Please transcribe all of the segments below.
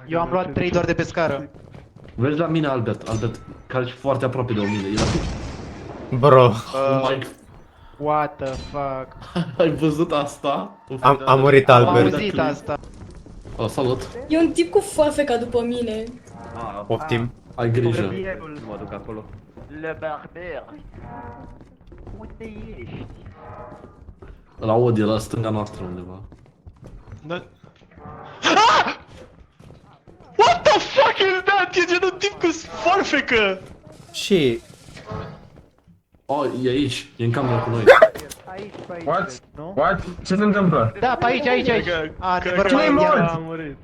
Eu am luat 3 doar de pe scară. Vezi la mine, Albert, care e foarte aproape de mine. Bro, What the fuck? Ai văzut asta? am murit Am Albert. auzit asta. Oh, salut. E un tip cu foarfeca după mine. Poftim. Ai grijă. Nu mă duc acolo. Le barber. Unde ești? La Odi, la stânga noastră undeva. What the fuck is that? E gen un tip cu foarfecă! Și... Oh, e aici, e în camera cu noi. Aici, pe aici, What? nu? What? Ce se întâmplă? Da, pe aici, aici, aici. A, adevărat, Cine e iar mort? A murit.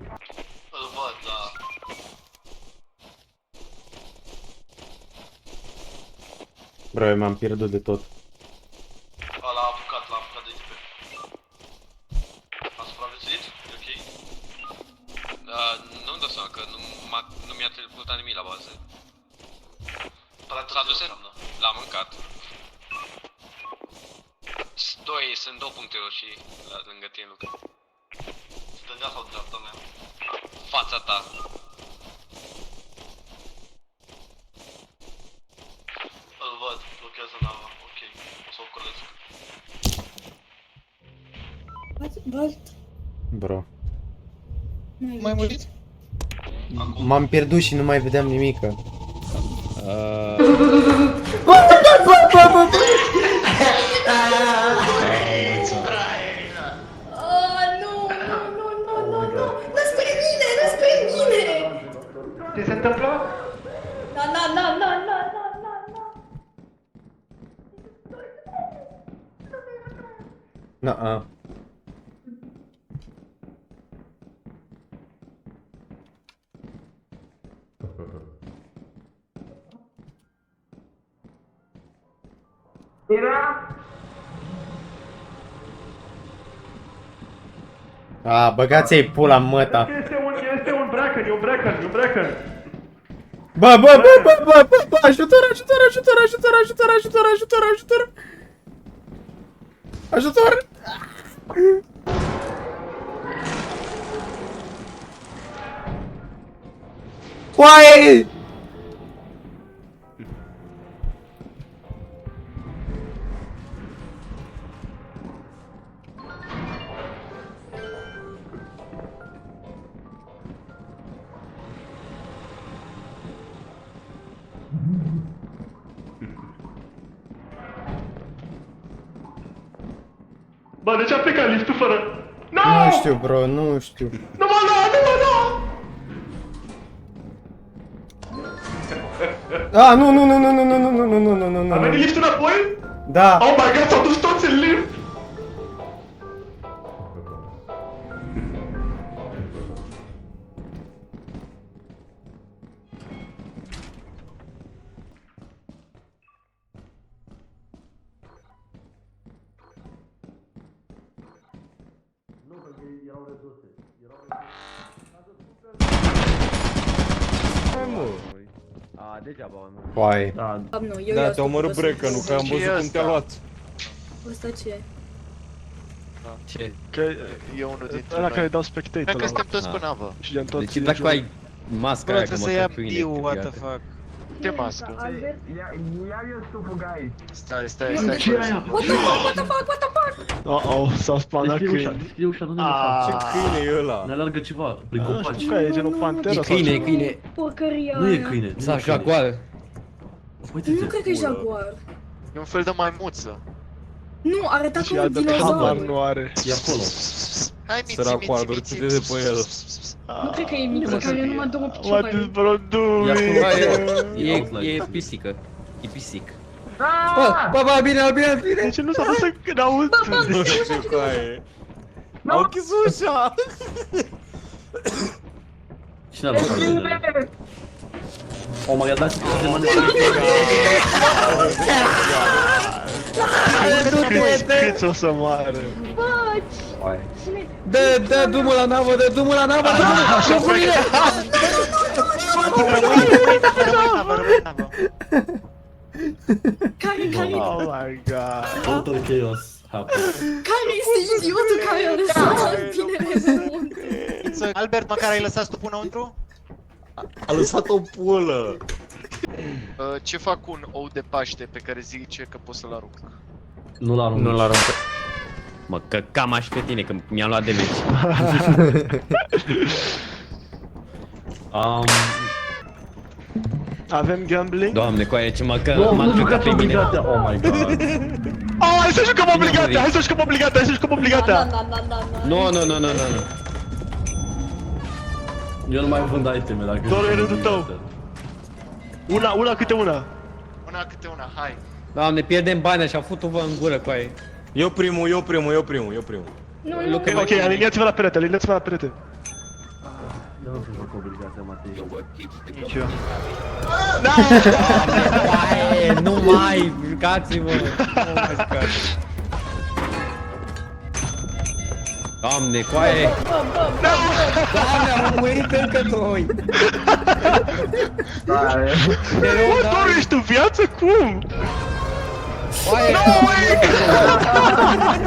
Îl văd, da. Bro, eu m-am pierdut de tot. L-a apucat de echipe. A supraviețuit? E ok? Nu-mi dau seama că nu mi-a teleportat nimic la bază. S-a dus? L-am mâncat. Sunt două puncte roșii lângă tine, Luca. Stânga sau dreapta mea? Fața ta. Îl văd, blochează nava, ok, să o colesc. Valt. Bro. Mai murit? M-am pierdut și nu mai vedeam nimică. Nu! Nu spre mine! Nu spre mine! Ce se întâmplă? Na! Na-a. A, băgați-i pula în măta. Este un bracken, e un bracken. Bă, ajutor! Ajutor! Coaie! Bă, de ce a plecat liftul fără? No! Nu știu, bro, nu știu. Nu mă da! A, nu. A venit liftul înapoi? Da. Oh my god, s-au dus toți în lift! A, degeaba am murit. Coaie. Da, Nu, eu Da, te-a omorât Brecken-ul, că am văzut cum te-a luat. Ăsta ce e? Ce? Că E unul dintre ăla noi. care dau spectator Cred că ăla. suntem toți pe navă. Și de-am tot Deci dacă ai masca Bro, aia, că trebuie să ia măcar câine biu, te what the iată. fuck. Ce mască? Albert? Ia eu stupul, guys. Stai. ce e aia? What the fuck? Oh, s-a spanat Deschide ușa, câini. deschide ușa, nu ne lăsa. Ce câine e ăla? Ne alergă ceva, prin Nu copaci. știu că e genul panteră E sau câine, e ceva. câine. Porcăria Nu e aia. câine. Sau jaguar. Nu Uite-te. cred că e jaguar. E un fel de maimuță. Nu, arăta Și ca un Albert habar dinozaur. nu are. E acolo. Hai, Săracul Albert, miți. de pe el. Nu cred că e mică, care nu mă două What is picioare. bro E doing? acolo. E pisică. E pisic. Bă, bine. De ce nu s-a lăsat când aud? Nu știu cu aia. Au închis ușa! Cine a luat câinele? Oh my god, dați-i de mână. Câți o să moară? Dă drumul la navă, dă drumul la navă! Așa cu mine! Rămâi navă. Care Oh my god. Total chaos happen. este idiotul care a lăsat binele pe munte? speranță. Albert, măcar ai lăsat stupul înăuntru? A lăsat o pulă. Ce fac un ou de Paște pe care zice că pot să-l arunc? Nu-l arunc. Nu-l aruncă. Mă, că cam aș pe tine, că mi-am luat damage. Avem gambling? Doamne, coaie, ce m-a Nu căcat jucați pe mine. obligate. Oh my god. Hai să jucăm obligate, hai să jucăm obligate, hai să jucăm obligate! Nu. Eu nu mai vând iteme dacă... Doar jucăm e rândul tău. obligate. Una câte una! Una câte una, hai. Doamne, pierdem bani așa, futu-vă în gură, coaie. Eu primul. Nu, nu, Ok, aliniați-vă la perete, aliniați-vă la perete. Eu nu joc obligate, Matei. Nici eu. Coaie, nu mai, jucați-vă. Nu mai jucați. Doamne, coaie. Doamne, am murit încă doi. Te rog, Bă, dai. doar ești în viață? Cum? Coaie.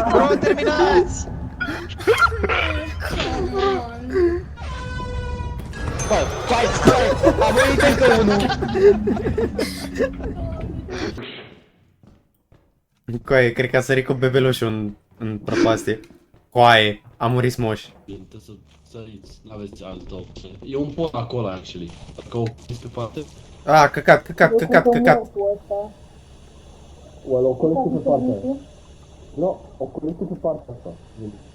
Bro, terminați! Coaie, am murit încă unul. Coaie, cred că a sărit cu bebelușul în prăpastie. Coaie, a murit Smosh. Trebuie să săriți, n-aveți altă opție. E un pod acolo, actually. Dacă o puneți pe parte... Ah, căcat. O ocolește pe partea aia. Nu, ocolește pe partea asta.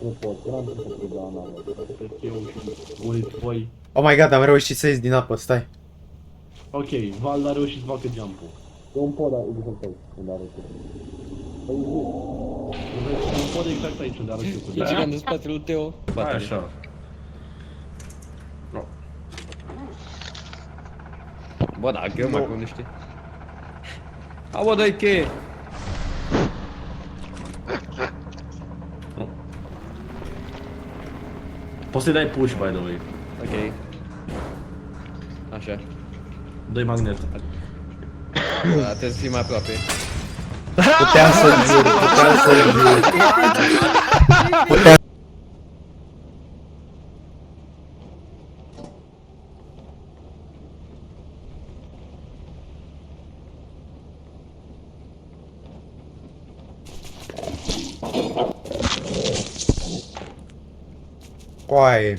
Nu pot, eu n-am timp să dau în apă. Cred că eu și unii voi... Oh my god, am reușit să ies din apă, stai. Ok, Val a reușit să facă jump-ul. E un pod exact aici, unde a reușit. Păi zi. E un pod exact aici unde a reușit. E ce am în spatele lui Teo. Hai așa. Bă, da, greu mai cum nu știi. A, bă, dă-i cheie. Poți să-i dai push, by the way. Ok. Așa. Dă-i magnet. Da, trebuie să fii mai aproape. Puteam să-l jur. Coaie.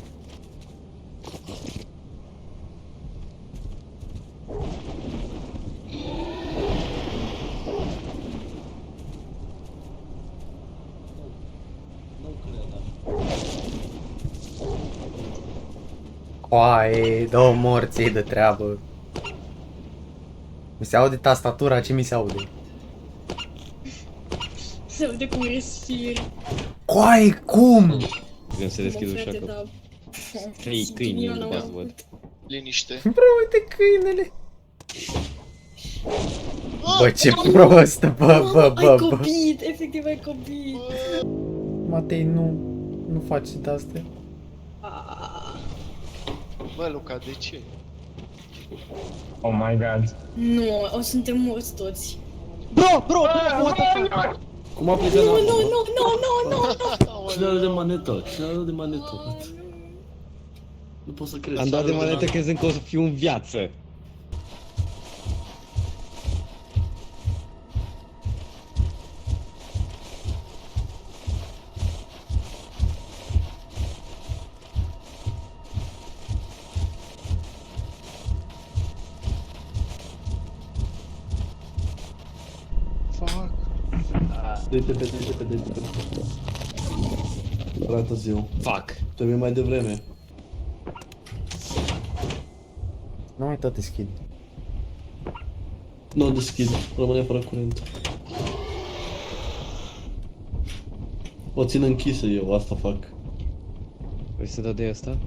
Coaie, dă-o morții de treabă. Mi se aude tastatura, ce mi se aude? Se vede cum respiri. Coaie, cum? Vrem să deschid ușa acolo. Da. 3 câini, nu te văd. Liniște. Bro, uite câinele. Bă, ce prost, bă. Ai copit, efectiv ai copit. Matei, nu faci de-astea. Bă, Luca, de ce? Oh my god. Nu, o suntem morți toți. Bro, what the fuck? Cum a plecat? Nu. Cine are de manetă? Cine are de manetă? Nu pot să cred. Am dat de manetă crezând că o să fiu în viață. Dă-te. Prea târziu. Fuck. Trebuie mai devreme. Nu mai tot deschid. Nu o deschid, rămâne fără curent. O țin închisă eu, asta fac. Vrei să dau de asta?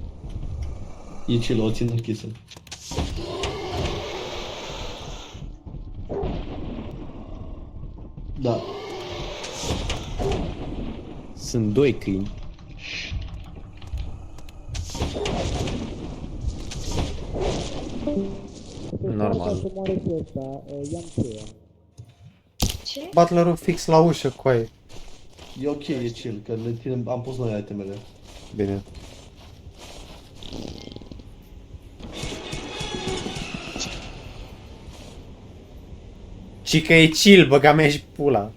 E chill, o țin închisă. Da. Sunt 2 câini. Normal. Ce? Butlerul fix la ușă, coaie. E ok, e chill, că le ținem, am pus noi itemele. Bine. Și că e chill, băga mea și pula.